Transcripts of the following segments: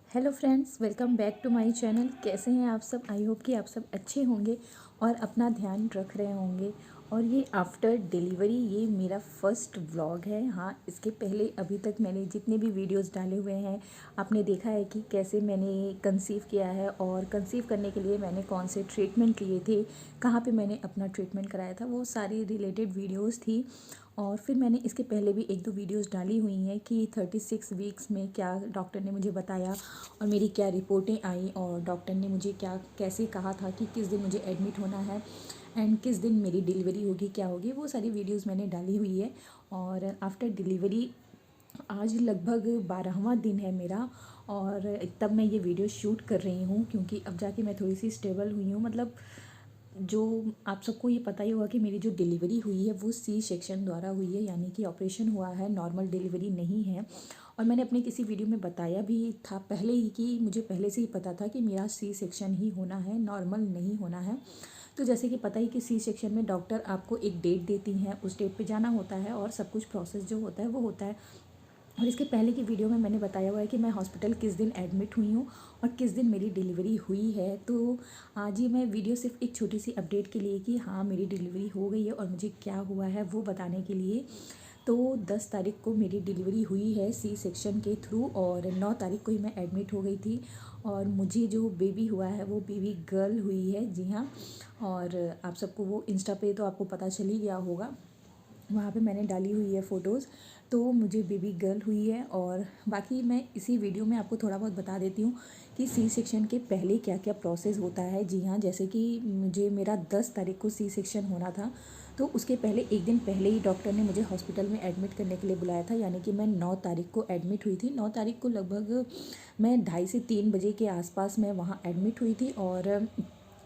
Hello friends, welcome back to my channel. कैसे हैं आप सब? आई होप कि आप सब अच्छे होंगे और अपना ध्यान रख रहे होंगे। और ये आफ्टर डिलीवरी ये मेरा फर्स्ट व्लॉग है। हाँ, इसके पहले अभी तक मैंने जितने भी वीडियोस डाले हुए हैं आपने देखा है कि कैसे मैंने कंसीव किया है और कंसीव करने के लिए मैंने कौन से ट्रीटमेंट लिए थे, कहाँ पे मैंने अपना ट्रीटमेंट कराया था, वो सारी रिलेटेड वीडियोस थी। और फिर मैंने इसके पहले भी एक दो वीडियोस डाली हुई हैं कि 36 वीक्स में क्या डॉक्टर ने मुझे बताया और मेरी क्या रिपोर्टें आई और डॉक्टर ने मुझे क्या कैसे कहा था कि किस दिन मुझे एडमिट होना है एंड किस दिन मेरी डिलीवरी होगी, क्या होगी, वो सारी वीडियोस मैंने डाली हुई है। और आफ्टर डिलीवरी आज लगभग 12वां दिन है मेरा और तब मैं ये वीडियो शूट कर रही हूँ क्योंकि अब जाके मैं थोड़ी सी स्टेबल हुई हूँ। मतलब जो आप सबको ये पता ही होगा कि मेरी जो डिलीवरी हुई है वो सी सेक्शन द्वारा हुई है, यानी कि ऑपरेशन हुआ है, नॉर्मल डिलीवरी नहीं है। और मैंने अपने किसी वीडियो में बताया भी था पहले ही कि मुझे पहले से ही पता था कि मेरा सी सेक्शन ही होना है, नॉर्मल नहीं होना है। तो जैसे कि पता ही कि सी सेक्शन में डॉक्टर आपको एक डेट देती हैं, उस डेट पे जाना होता है और सब कुछ प्रोसेस जो होता है वो होता है। और इसके पहले की वीडियो में मैंने बताया हुआ है कि मैं हॉस्पिटल किस दिन एडमिट हुई हूँ और किस दिन मेरी डिलीवरी हुई है। तो आज ये मैं वीडियो सिर्फ एक छोटी सी अपडेट के लिए कि हाँ मेरी डिलीवरी हो गई है और मुझे क्या हुआ है वो बताने के लिए। तो 10 तारीख को मेरी डिलीवरी हुई है सी सेक्शन के थ्रू और 9 तारीख को ही मैं एडमिट हो गई थी। और मुझे जो बेबी हुआ है वो बेबी गर्ल हुई है, जी हाँ। और आप सबको वो इंस्टा पे तो आपको पता चल ही गया होगा, वहाँ पे मैंने डाली हुई है फ़ोटोज़। तो मुझे बेबी गर्ल हुई है और बाकी मैं इसी वीडियो में आपको थोड़ा बहुत बता देती हूँ कि सी सेक्शन के पहले क्या क्या प्रोसेस होता है। जी हाँ, जैसे कि मुझे मेरा 10 तारीख को सी सेक्शन होना था, तो उसके पहले एक दिन पहले ही डॉक्टर ने मुझे हॉस्पिटल में एडमिट करने के लिए बुलाया था, यानी कि मैं 9 तारीख को एडमिट हुई थी। 9 तारीख को लगभग मैं 2:30 से 3 बजे के आसपास मैं वहाँ एडमिट हुई थी। और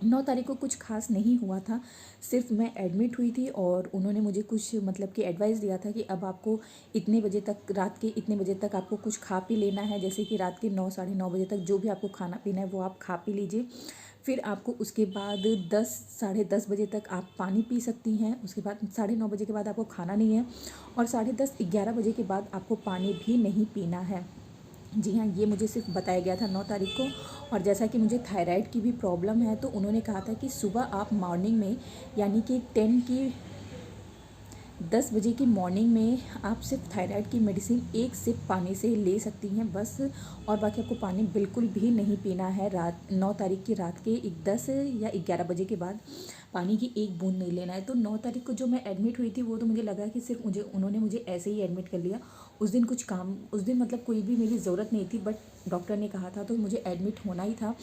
9 तारीख को कुछ खास नहीं हुआ था, सिर्फ मैं एडमिट हुई थी और उन्होंने मुझे कुछ मतलब कि एडवाइस दिया था कि अब आपको इतने बजे तक, रात के इतने बजे तक आपको कुछ खा पी लेना है, जैसे कि रात के 9 साढ़े 9 बजे तक जो भी आपको खाना पीना है वो आप खा पी लीजिए। फिर आपको उसके बाद 10 साढ़े 10 बजे तक आप पानी पी सकती हैं। उसके बाद साढ़े 9 बजे के बाद आपको खाना नहीं है और साढ़े 10 11 बजे के बाद आपको पानी भी नहीं पीना है। जी हाँ, ये मुझे सिर्फ बताया गया था 9 तारीख को। और जैसा कि मुझे थायराइड की भी प्रॉब्लम है तो उन्होंने कहा था कि सुबह आप मॉर्निंग में, यानी कि 10 बजे की मॉर्निंग में आप सिर्फ थायराइड की मेडिसिन एक सिप पानी से ले सकती हैं बस। और बाकी आपको पानी बिल्कुल भी नहीं पीना है। रात 9 तारीख की रात के 10 या 11 बजे के बाद पानी की एक बूंद नहीं लेना है। तो 9 तारीख को जो मैं एडमिट हुई थी वो तो मुझे लगा कि सिर्फ उन्होंने मुझे ऐसे ही एडमिट कर लिया। उस दिन कुछ काम, उस दिन मतलब कोई भी मेरी ज़रूरत नहीं थी, बट डॉक्टर ने कहा था तो मुझे एडमिट होना ही था।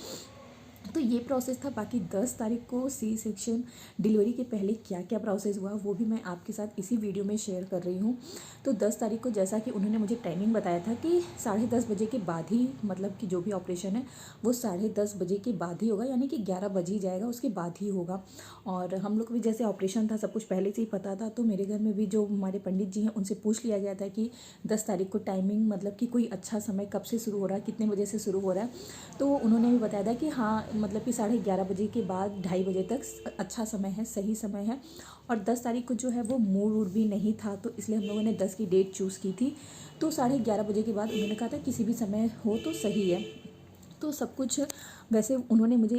तो ये प्रोसेस था। बाकी 10 तारीख को सी सेक्शन डिलीवरी के पहले क्या क्या प्रोसेस हुआ वो भी मैं आपके साथ इसी वीडियो में शेयर कर रही हूँ। तो 10 तारीख को जैसा कि उन्होंने मुझे टाइमिंग बताया था कि 10:30 बजे के बाद ही, मतलब कि जो भी ऑपरेशन है वो 10:30 बजे के बाद ही होगा, यानी कि 11 बज ही जाएगा, उसके बाद ही होगा। और हम लोग भी जैसे ऑपरेशन था सब कुछ पहले से ही पता था, तो मेरे घर में भी जो हमारे पंडित जी हैं उनसे पूछ लिया गया था कि 10 तारीख को टाइमिंग, मतलब कि कोई अच्छा समय कब से शुरू हो रहा है, कितने बजे से शुरू हो रहा है। तो उन्होंने भी बताया था कि हाँ, मतलब कि 11:30 बजे के बाद 2:30 बजे तक अच्छा समय है, सही समय है। और 10 तारीख को जो है वो मूड वूड भी नहीं था, तो इसलिए हम लोगों ने 10 की डेट चूज़ की थी। तो 11:30 बजे के बाद उन्होंने कहा था किसी भी समय हो तो सही है। तो सब कुछ वैसे उन्होंने मुझे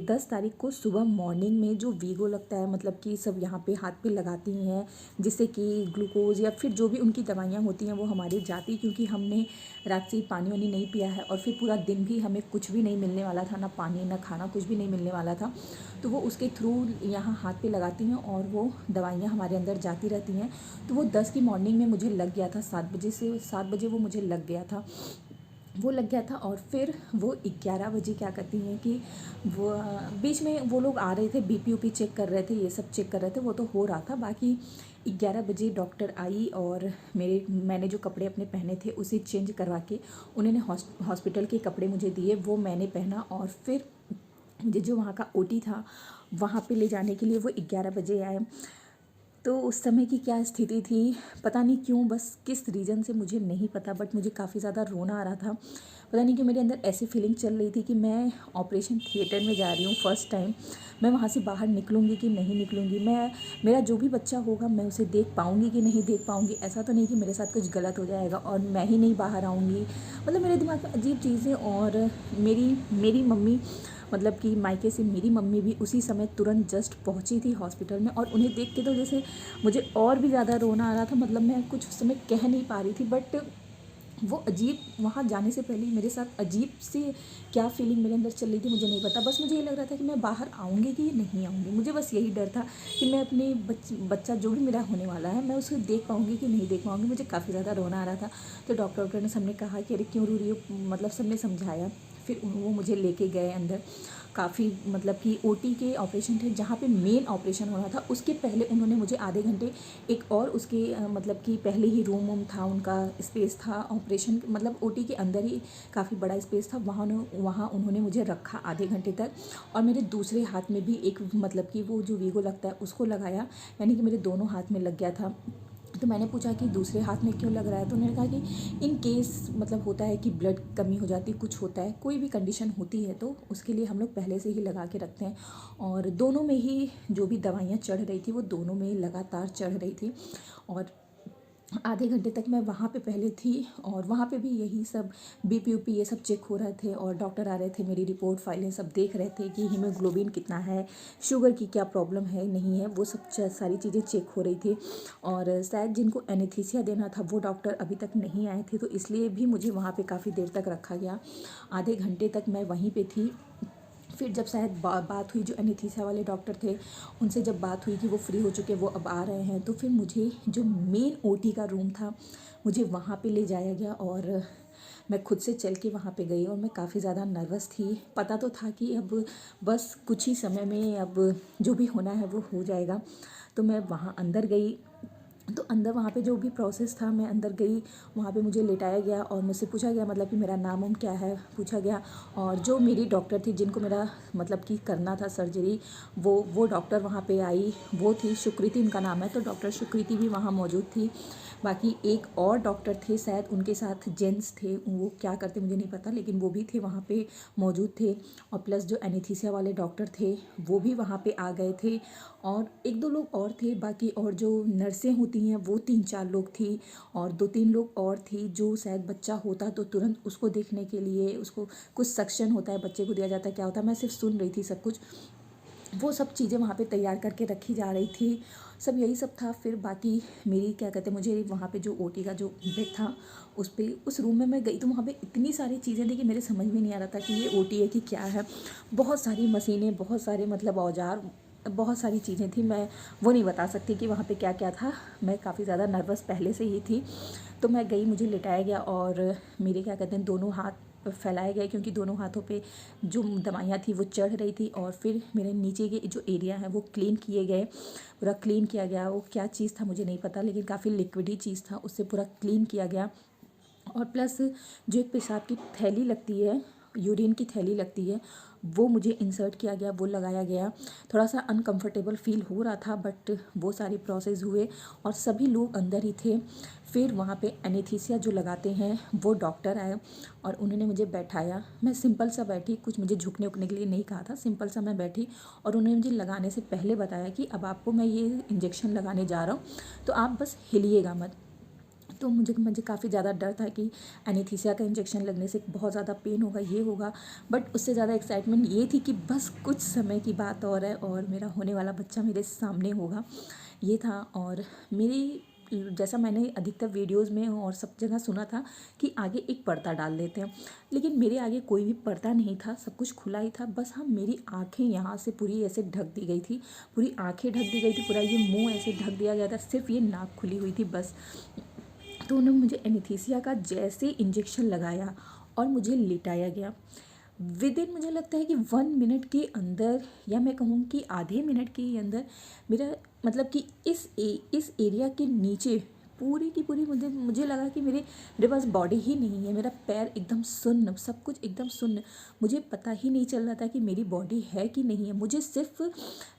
10 तारीख को सुबह मॉर्निंग में जो वीगो लगता है, मतलब कि सब यहाँ पे हाथ पे लगाती हैं जिससे कि ग्लूकोज या फिर जो भी उनकी दवाइयाँ होती हैं वो हमारी जाती, क्योंकि हमने रात से पानी वानी नहीं पिया है और फिर पूरा दिन भी हमें कुछ भी नहीं मिलने वाला था, ना पानी ना खाना, कुछ भी नहीं मिलने वाला था। तो वो उसके थ्रू यहाँ हाथ पे लगाती हैं और वो दवाइयाँ हमारे अंदर जाती रहती हैं। तो वो 10 की मॉर्निंग में मुझे लग गया था, 7 बजे वो मुझे लग गया था, वो लग गया था। और फिर वो 11 बजे क्या करती हैं कि वो बीच में वो लोग आ रहे थे, बीपी ऊपी चेक कर रहे थे, ये सब चेक कर रहे थे, वो तो हो रहा था। बाकी 11 बजे डॉक्टर आई और मैंने जो कपड़े अपने पहने थे उसे चेंज करवा के उन्होंने हॉस्पिटल के कपड़े मुझे दिए, वो मैंने पहना। और फिर मुझे जो वहाँ का ओटी था वहाँ पे ले जाने के लिए वो 11 बजे आए। तो उस समय की क्या स्थिति थी पता नहीं क्यों, बस किस रीज़न से मुझे नहीं पता, बट मुझे काफ़ी ज़्यादा रोना आ रहा था। पता नहीं क्यों मेरे अंदर ऐसी फीलिंग चल रही थी कि मैं ऑपरेशन थिएटर में जा रही हूँ फर्स्ट टाइम। मैं वहाँ से बाहर निकलूँगी कि नहीं निकलूँगी, मैं मेरा जो भी बच्चा होगा मैं उसे देख पाऊँगी कि नहीं देख पाऊँगी। ऐसा तो नहीं कि मेरे साथ कुछ गलत हो जाएगा और मैं ही नहीं बाहर आऊँगी। मतलब मेरे दिमाग में अजीब चीज़ें। और मेरी मेरी मम्मी, मतलब कि मायके से मेरी मम्मी भी उसी समय तुरंत जस्ट पहुंची थी हॉस्पिटल में, और उन्हें देख के तो जैसे मुझे और भी ज़्यादा रोना आ रहा था। मतलब मैं कुछ उस समय कह नहीं पा रही थी, बट वो अजीब, वहाँ जाने से पहले मेरे साथ अजीब सी क्या फीलिंग मेरे अंदर चल रही थी मुझे नहीं पता। बस मुझे ये लग रहा था कि मैं बाहर आऊँगी कि नहीं आऊँगी। मुझे बस यही डर था कि मैं अपने बच्चा जो भी मेरा होने वाला है मैं उसे देख पाऊँगी कि नहीं देख पाऊँगी। मुझे काफ़ी ज़्यादा रोना आ रहा था। तो डॉक्टर ने सबने कहा कि अरे क्यों रो रही हो, मतलब सबने समझाया। फिर वो मुझे लेके गए अंदर। काफ़ी मतलब कि ओटी के ऑपरेशन थे, जहाँ पे मेन ऑपरेशन होना था उसके पहले उन्होंने मुझे आधे घंटे एक और उसके मतलब कि पहले ही रूम वूम था, उनका स्पेस था ऑपरेशन, मतलब ओटी के अंदर ही काफ़ी बड़ा स्पेस था। वहाँ उन्होंने मुझे रखा आधे घंटे तक, और मेरे दूसरे हाथ में भी एक मतलब कि वो जो वीगो लगता है उसको लगाया, यानी कि मेरे दोनों हाथ में लग गया था। तो मैंने पूछा कि दूसरे हाथ में क्यों लग रहा है, तो उन्होंने कहा कि इन केस मतलब होता है कि ब्लड कमी हो जाती है, कुछ होता है, कोई भी कंडीशन होती है तो उसके लिए हम लोग पहले से ही लगा के रखते हैं। और दोनों में ही जो भी दवाइयाँ चढ़ रही थी वो दोनों में ही लगातार चढ़ रही थी। और आधे घंटे तक मैं वहाँ पे पहले थी, और वहाँ पे भी यही सब बीपी ऊपी ये सब चेक हो रहे थे, और डॉक्टर आ रहे थे, मेरी रिपोर्ट फाइलें सब देख रहे थे कि हीमोग्लोबिन कितना है, शुगर की क्या प्रॉब्लम है नहीं है, वो सब सारी चीज़ें चेक हो रही थी। और शायद जिनको एनेस्थीसिया देना था वो डॉक्टर अभी तक नहीं आए थे, तो इसलिए भी मुझे वहाँ पर काफ़ी देर तक रखा गया। आधे घंटे तक मैं वहीं पर थी। फिर जब शायद बात हुई, जो एनेस्थीसिया वाले डॉक्टर थे उनसे जब बात हुई कि वो फ्री हो चुके, वो अब आ रहे हैं, तो फिर मुझे जो मेन ओटी का रूम था मुझे वहाँ पे ले जाया गया। और मैं खुद से चल के वहाँ पे गई, और मैं काफ़ी ज़्यादा नर्वस थी। पता तो था कि अब बस कुछ ही समय में अब जो भी होना है वो हो जाएगा। तो मैं वहाँ अंदर गई, तो अंदर वहाँ पे जो भी प्रोसेस था मैं अंदर गई, वहाँ पे मुझे लेटाया गया और मुझसे पूछा गया मतलब कि मेरा नाम क्या है पूछा गया। और जो मेरी डॉक्टर थी जिनको मेरा मतलब कि करना था सर्जरी, वो डॉक्टर वहाँ पे आई, वो थी सुकृति उनका नाम है, तो डॉक्टर सुकृति भी वहाँ मौजूद थी। बाकी एक और डॉक्टर थे शायद उनके साथ जेंट्स थे, वो क्या करते मुझे नहीं पता, लेकिन वो भी थे वहाँ पे मौजूद थे। और प्लस जो एनेस्थीसिया वाले डॉक्टर थे वो भी वहाँ पे आ गए थे, और एक दो लोग और थे बाकी, और जो नर्सें होती हैं वो 3-4 लोग थी, और 2-3 लोग और थी जो शायद बच्चा होता तो तुरंत उसको देखने के लिए, उसको कुछ सक्शन होता है बच्चे को दिया जाता है क्या होता है, मैं सिर्फ सुन रही थी सब कुछ। वो सब चीज़ें वहाँ पे तैयार करके रखी जा रही थी, सब यही सब था। फिर बाकी मेरी क्या कहते हैं, मुझे वहाँ पे जो ओटी का जो बेड था उस रूम में मैं गई, तो वहाँ पे इतनी सारी चीज़ें थी कि मेरे समझ में नहीं आ रहा था कि ये ओटी है कि क्या है। बहुत सारी मशीनें, बहुत सारे मतलब औजार, बहुत सारी चीज़ें थी, मैं वो नहीं बता सकती कि वहाँ पे क्या क्या था। मैं काफ़ी ज़्यादा नर्वस पहले से ही थी। तो मैं गई, मुझे लिटाया गया, और मेरे क्या कहते हैं दोनों हाथ फैलाए गए, क्योंकि दोनों हाथों पे जो दवाइयाँ थी वो चढ़ रही थी। और फिर मेरे नीचे के जो एरिया है वो क्लीन किए गए, पूरा क्लीन किया गया। वो क्या चीज़ था मुझे नहीं पता, लेकिन काफ़ी लिक्विडी चीज़ था, उससे पूरा क्लीन किया गया। और प्लस जो एक पेशाब की थैली लगती है, यूरिन की थैली लगती है, वो मुझे इंसर्ट किया गया, वो लगाया गया। थोड़ा सा अनकंफर्टेबल फील हो रहा था, बट वो सारी प्रोसेस हुए और सभी लोग अंदर ही थे। फिर वहाँ पे एनेस्थीसिया जो लगाते हैं वो डॉक्टर आए, और उन्होंने मुझे बैठाया। मैं सिंपल सा बैठी, कुछ मुझे झुकने उकने के लिए नहीं कहा था, सिंपल सा मैं बैठी। और उन्होंने मुझे लगाने से पहले बताया कि अब आपको मैं ये इंजेक्शन लगाने जा रहा हूँ, तो आप बस हिलिएगा मत। तो मुझे काफ़ी ज़्यादा डर था कि एनेस्थीसिया का इंजेक्शन लगने से बहुत ज़्यादा पेन होगा, ये होगा। बट उससे ज़्यादा एक्साइटमेंट ये थी कि बस कुछ समय की बात और है, और मेरा होने वाला बच्चा मेरे सामने होगा, ये था। और मेरी, जैसा मैंने अधिकतर वीडियोस में और सब जगह सुना था कि आगे एक पर्दा डाल देते हैं, लेकिन मेरे आगे कोई भी पर्दा नहीं था, सब कुछ खुला ही था। बस हाँ, मेरी आँखें यहाँ से पूरी ऐसे ढक दी गई थी, पूरी आँखें ढक दी गई थी, पूरा ये मुंह ऐसे ढक दिया गया था, सिर्फ ये नाक खुली हुई थी बस। तो उन्होंने मुझे एनेस्थीसिया का जैसे इंजेक्शन लगाया और मुझे लिटाया गया। विद इन मुझे लगता है कि 1 मिनट के अंदर, या मैं कहूँ कि आधे मिनट के अंदर, मेरा मतलब कि इस एरिया के नीचे पूरी की पूरी मुझे लगा कि मेरे पास बॉडी ही नहीं है, मेरा पैर एकदम सुन्न, सब कुछ एकदम सुन्न। मुझे पता ही नहीं चल रहा था कि मेरी बॉडी है कि नहीं है। मुझे सिर्फ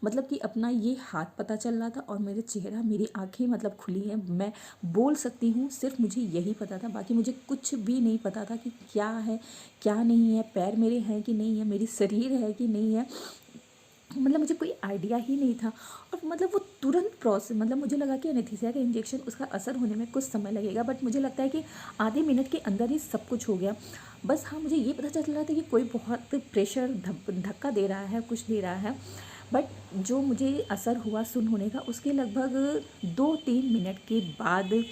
मतलब कि अपना ये हाथ पता चल रहा था और मेरे चेहरा, मेरी आँखें मतलब खुली हैं, मैं बोल सकती हूँ, सिर्फ मुझे यही पता था। बाकी मुझे कुछ भी नहीं पता था कि क्या है क्या नहीं है, पैर मेरे हैं कि नहीं है, मेरी शरीर है कि नहीं है, मतलब मुझे कोई आइडिया ही नहीं था। और मतलब वो तुरंत प्रोसेस, मतलब मुझे लगा कि एनेस्थीसिया का इंजेक्शन उसका असर होने में कुछ समय लगेगा, बट मुझे लगता है कि आधे मिनट के अंदर ही सब कुछ हो गया। बस हाँ, मुझे ये पता चल रहा था कि कोई बहुत प्रेशर धक्का दे रहा है, कुछ दे रहा है, बट जो मुझे असर हुआ सुन होने का उसके लगभग 2-3 मिनट के बाद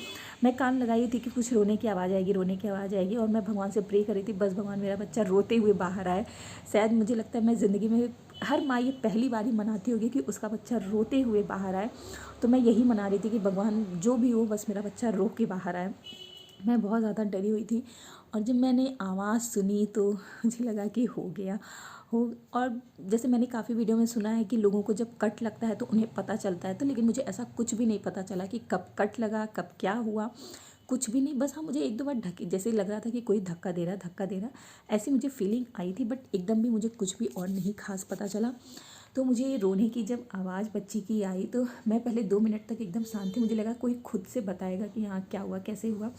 मैं कान लगाई थी कि कुछ रोने की आवाज़ आएगी, रोने की आवाज़ आएगी, और मैं भगवान से प्रे कर रही थी, बस भगवान मेरा बच्चा रोते हुए बाहर आए। शायद मुझे लगता है मैं ज़िंदगी में हर माँ ये पहली बार ही मनाती होगी कि उसका बच्चा रोते हुए बाहर आए, तो मैं यही मना रही थी कि भगवान जो भी हो, बस मेरा बच्चा रो के बाहर आए। मैं बहुत ज़्यादा डरी हुई थी, और जब मैंने आवाज़ सुनी तो मुझे लगा कि हो गया हो। और जैसे मैंने काफ़ी वीडियो में सुना है कि लोगों को जब कट लगता है तो उन्हें पता चलता है, तो लेकिन मुझे ऐसा कुछ भी नहीं पता चला कि कब कट लगा, कब क्या हुआ, कुछ भी नहीं। बस हाँ, मुझे 1-2 बार जैसे लग रहा था कि कोई धक्का दे रहा, ऐसी मुझे फीलिंग आई थी, बट एकदम भी मुझे कुछ भी और नहीं खास पता चला। तो मुझे रोने की जब आवाज़ बच्ची की आई तो मैं पहले 2 मिनट तक एकदम शांत थी। मुझे लगा कोई खुद से बताएगा कि हाँ क्या हुआ, कैसे हुआ,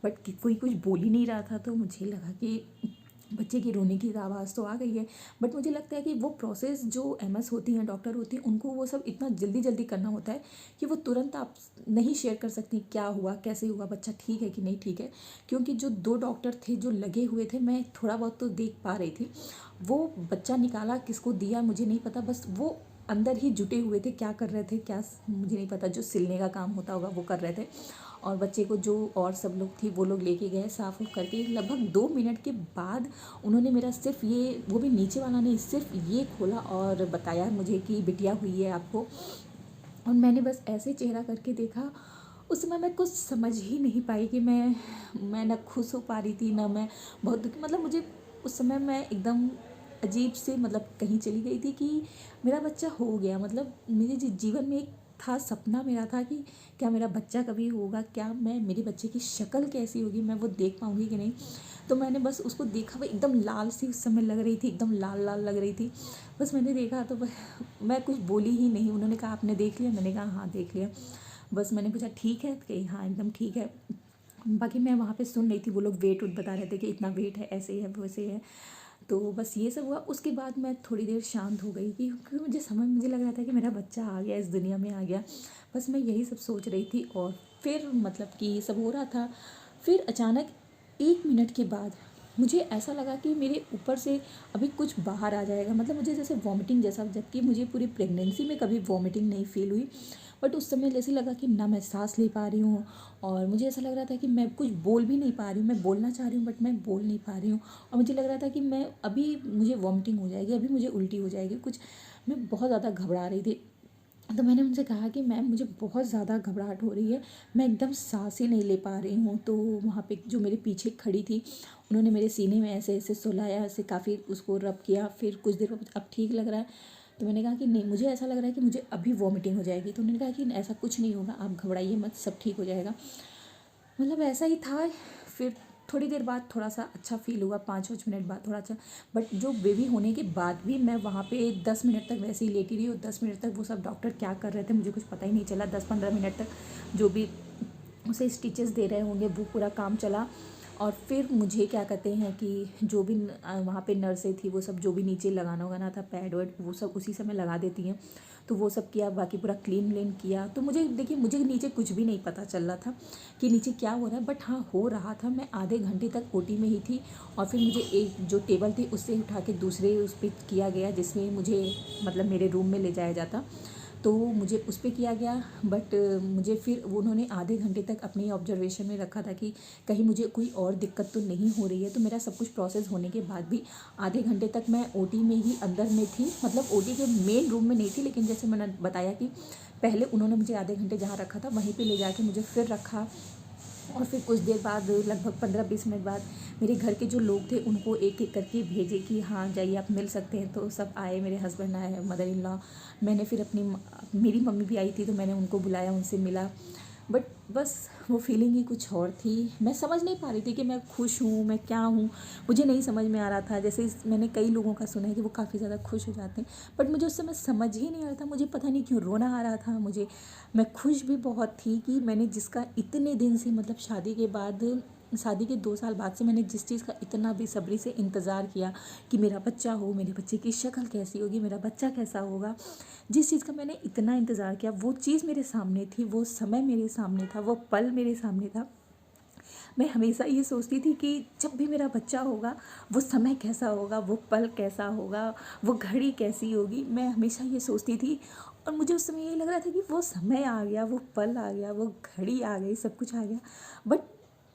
बट कोई कुछ बोल ही नहीं रहा था। तो मुझे लगा कि बच्चे की रोने की आवाज़ तो आ गई है, बट मुझे लगता है कि वो प्रोसेस जो एमएस होती हैं, डॉक्टर होती हैं, उनको वो सब इतना जल्दी जल्दी करना होता है कि वो तुरंत आप नहीं शेयर कर सकती क्या हुआ, कैसे हुआ, बच्चा ठीक है कि नहीं ठीक है। क्योंकि जो 2 डॉक्टर थे जो लगे हुए थे, मैं थोड़ा बहुत तो देख पा रही थी। वो बच्चा निकाला, किसको दिया मुझे नहीं पता, बस वो अंदर ही जुटे हुए थे, क्या कर रहे थे क्या मुझे नहीं पता, जो सिलने का काम होता होगा वो कर रहे थे। और बच्चे को जो और सब लोग थी वो लोग लेके गए साफ उफ करके। लगभग 2 मिनट के बाद उन्होंने मेरा सिर्फ ये, वो भी नीचे वाला नहीं, सिर्फ ये खोला और बताया मुझे कि बिटिया हुई है आपको। और मैंने बस ऐसे चेहरा करके देखा। उस समय मैं कुछ समझ ही नहीं पाई कि मैं ना खुश हो पा रही थी, ना मैं बहुत दुखी, मतलब मुझे उस समय मैं एकदम अजीब से मतलब कहीं चली गई थी कि मेरा बच्चा हो गया। मतलब मेरे जीवन में एक था सपना मेरा था कि क्या मेरा बच्चा कभी होगा, क्या मैं, मेरे बच्चे की शक्ल कैसी होगी, मैं वो देख पाऊँगी कि नहीं। तो मैंने बस उसको देखा, वो एकदम लाल सी उस समय लग रही थी, एकदम लाल लाल लग रही थी। बस मैंने देखा तो मैं कुछ बोली ही नहीं। उन्होंने कहा आपने देख लिया, मैंने कहा हाँ देख लिया। बस मैंने पूछा ठीक है, कही हाँ एकदम ठीक है। बाकी मैं वहाँ पे सुन रही थी, वो लोग वेट बता रहे थे कि इतना वेट है, ऐसे है वैसे है। तो बस ये सब हुआ। उसके बाद मैं थोड़ी देर शांत हो गई क्योंकि मुझे लग रहा था कि मेरा बच्चा आ गया, इस दुनिया में आ गया। बस मैं यही सब सोच रही थी। और फिर मतलब कि ये सब हो रहा था। फिर अचानक 1 मिनट के बाद मुझे ऐसा लगा कि मेरे ऊपर से अभी कुछ बाहर आ जाएगा, मतलब मुझे जैसे वॉमिटिंग जैसा, जबकि मुझे पूरी प्रेगनेंसी में कभी वॉमिटिंग नहीं फील हुई। बट उस समय जैसे लगा कि ना मैं सांस ले पा रही हूँ, और मुझे ऐसा लग रहा था कि मैं कुछ बोल भी नहीं पा रही हूँ। मैं बोलना चाह रही हूँ बट मैं बोल नहीं पा रही हूँ। और मुझे लग रहा था कि मैं अभी मुझे वॉमिटिंग हो जाएगी, अभी मुझे उल्टी हो जाएगी कुछ। मैं बहुत ज़्यादा घबरा रही थी। तो मैंने उनसे कहा कि मैम मुझे बहुत ज़्यादा घबराहट हो रही है, मैं एकदम सांस ही नहीं ले पा रही हूँ। तो वहाँ पे जो मेरे पीछे खड़ी थी, उन्होंने मेरे सीने में ऐसे ऐसे सुलाया, ऐसे काफ़ी उसको रब किया। फिर कुछ देर बाद अब ठीक लग रहा है। तो मैंने कहा कि नहीं, मुझे ऐसा लग रहा है कि मुझे अभी वॉमिटिंग हो जाएगी। तो उन्होंने कहा कि ऐसा कुछ नहीं होगा, आप घबराइए मत, सब ठीक हो जाएगा। मतलब ऐसा ही था। फिर थोड़ी देर बाद थोड़ा सा अच्छा फील हुआ, 5-5 मिनट बाद थोड़ा अच्छा। बट जो बेबी होने के बाद भी मैं वहाँ पे 10 मिनट तक वैसे ही लेटी रही। और 10 मिनट तक वो सब डॉक्टर क्या कर रहे थे मुझे कुछ पता ही नहीं चला। 10-15 मिनट तक जो भी उसे स्टिचेस दे रहे होंगे वो पूरा काम चला। और फिर मुझे क्या कहते हैं कि जो भी वहाँ पे नर्सें थी, वो सब जो भी नीचे लगाना वगाना था, पैड वैड, वो सब उसी समय लगा देती हैं। तो वो सब किया, बाकी पूरा क्लीन व्लीन किया। तो मुझे देखिए, मुझे नीचे कुछ भी नहीं पता चल रहा था कि नीचे क्या हो रहा है, बट हाँ हो रहा था। मैं आधे घंटे तक ओटी में ही थी। और फिर मुझे एक जो टेबल थी उससे उठा के दूसरे उस पर किया गया, जिसमें मुझे मतलब मेरे रूम में ले जाया जाता। तो मुझे उस पर किया गया। बट मुझे फिर उन्होंने आधे घंटे तक अपनी ऑब्जर्वेशन में रखा था कि कहीं मुझे कोई और दिक्कत तो नहीं हो रही है। तो मेरा सब कुछ प्रोसेस होने के बाद भी आधे घंटे तक मैं ओटी में ही अंदर में थी, मतलब ओटी के मेन रूम में नहीं थी। लेकिन जैसे मैंने बताया कि पहले उन्होंने मुझे आधे घंटे जहाँ रखा था वहीं पे ले जाके मुझे फिर रखा। और फिर कुछ देर बाद, लगभग 15-20 मिनट बाद, मेरे घर के जो लोग थे उनको एक एक करके भेजे कि हाँ जाइए आप मिल सकते हैं। तो सब आए, मेरे हस्बैंड आए, मदर इन लॉ। मैंने फिर मेरी मम्मी भी आई थी तो मैंने उनको बुलाया, उनसे मिला। बट बस वो फीलिंग ही कुछ और थी। मैं समझ नहीं पा रही थी कि मैं खुश हूँ, मैं क्या हूँ, मुझे नहीं समझ में आ रहा था। जैसे मैंने कई लोगों का सुना है कि वो काफ़ी ज़्यादा खुश हो जाते हैं, बट मुझे उस समय समझ ही नहीं आ रहा था। मुझे पता नहीं क्यों रोना आ रहा था मुझे। मैं खुश भी बहुत थी कि मैंने जिसका इतने दिन से, मतलब शादी के 2 साल बाद से मैंने जिस चीज़ का इतना बेसब्री से इंतज़ार किया कि मेरा बच्चा हो, मेरे बच्चे की शक्ल कैसी होगी, मेरा बच्चा कैसा होगा, जिस चीज़ का मैंने इतना इंतज़ार किया, वो चीज़ मेरे सामने थी, वो समय मेरे सामने था, वो पल मेरे सामने था। मैं हमेशा ये सोचती थी कि जब भी मेरा बच्चा होगा, वो समय कैसा होगा, वो पल कैसा होगा, वो घड़ी कैसी होगी, मैं हमेशा ये सोचती थी। और मुझे उस समय ये लग रहा था कि वो समय आ गया, वो पल आ गया, वो घड़ी आ गई, सब कुछ आ गया। बट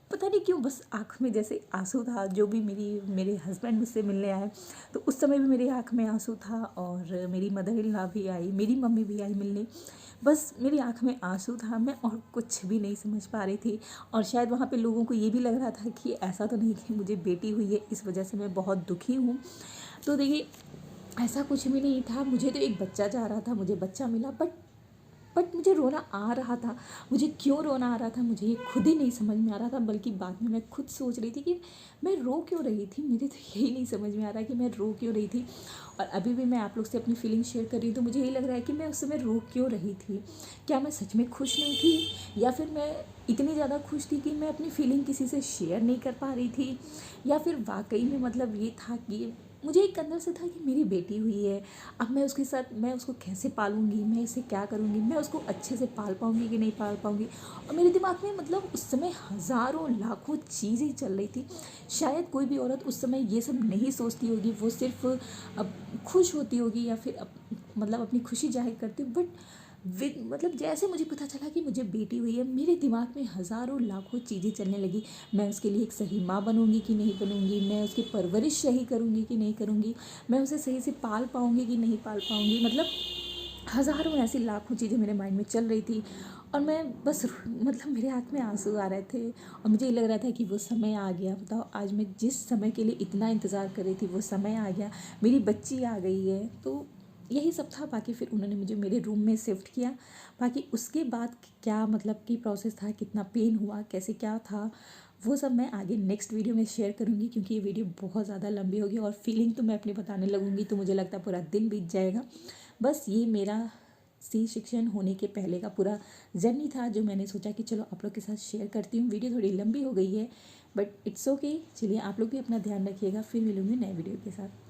पता नहीं क्यों बस आँख में जैसे आंसू था। जो भी मेरे हस्बैंड मुझसे मिलने आए, तो उस समय भी मेरी आँख में आंसू था, और मेरी मदर इन लॉ भी आई, मेरी मम्मी भी आई मिलने। बस मेरी आँख में आंसू था, मैं और कुछ भी नहीं समझ पा रही थी। और शायद वहाँ पे लोगों को ये भी लग रहा था कि ऐसा तो नहीं कि मुझे बेटी हुई है, इस वजह से मैं बहुत दुखी हूँ। तो देखिए, ऐसा कुछ भी नहीं था। मुझे तो एक बच्चा चाह रहा था, मुझे बच्चा मिला, बट मुझे रोना आ रहा था। मुझे क्यों रोना आ रहा था, मुझे ये खुद ही नहीं समझ में आ रहा था। बल्कि बाद में मैं खुद सोच रही थी कि मैं रो क्यों रही थी। मुझे तो यही नहीं समझ में आ रहा कि मैं रो क्यों रही थी। और अभी भी मैं आप लोग से अपनी फीलिंग शेयर कर रही हूँ, तो मुझे यही लग रहा है कि मैं उस समय रो क्यों रही थी। क्या मैं सच में खुश नहीं थी, या फिर मैं इतनी ज़्यादा खुश थी कि मैं अपनी फीलिंग किसी से शेयर नहीं कर पा रही थी, या फिर वाकई में मतलब ये था कि मुझे एक अंदर से था कि मेरी बेटी हुई है, अब मैं उसके साथ, मैं उसको कैसे पालूंगी, मैं इसे क्या करूंगी, मैं उसको अच्छे से पाल पाऊंगी कि नहीं पाल पाऊंगी। और मेरे दिमाग में मतलब उस समय हज़ारों लाखों चीज़ें चल रही थी। शायद कोई भी औरत उस समय ये सब नहीं सोचती होगी, वो सिर्फ अब खुश होती होगी, या फिर मतलब अपनी खुशी जाहिर करती। बट मतलब जैसे मुझे पता चला कि मुझे बेटी हुई है, मेरे दिमाग में हज़ारों लाखों चीज़ें चलने लगी। मैं उसके लिए एक सही माँ बनूंगी कि नहीं बनूंगी, मैं उसकी परवरिश सही करूंगी कि नहीं करूंगी, मैं उसे सही से पाल पाऊंगी कि नहीं पाल पाऊंगी। मतलब हज़ारों ऐसी लाखों चीज़ें मेरे माइंड में चल रही थी। और मैं बस मतलब मेरे आँख में आंसू आ रहे थे, और मुझे ये लग रहा था कि वो समय आ गया। बताओ, आज मैं जिस समय के लिए इतना इंतज़ार कर रही थी, वो समय आ गया, मेरी बच्ची आ गई है। तो यही सब था। बाकी फिर उन्होंने मुझे मेरे रूम में शिफ्ट किया। बाकी उसके बाद क्या मतलब कि प्रोसेस था, कितना पेन हुआ, कैसे क्या था, वो सब मैं आगे नेक्स्ट वीडियो में शेयर करूँगी, क्योंकि ये वीडियो बहुत ज़्यादा लंबी होगी और फीलिंग तो मैं अपनी बताने लगूँगी तो मुझे लगता है पूरा दिन बीत जाएगा। बस ये मेरा सी सेक्शन होने के पहले का पूरा जर्नी था, जो मैंने सोचा कि चलो आप लोग के साथ शेयर करती हूँ। वीडियो थोड़ी लंबी हो गई है, बट इट्स ओके। चलिए, आप लोग भी अपना ध्यान रखिएगा। फिर मिलूँगी नए वीडियो के साथ।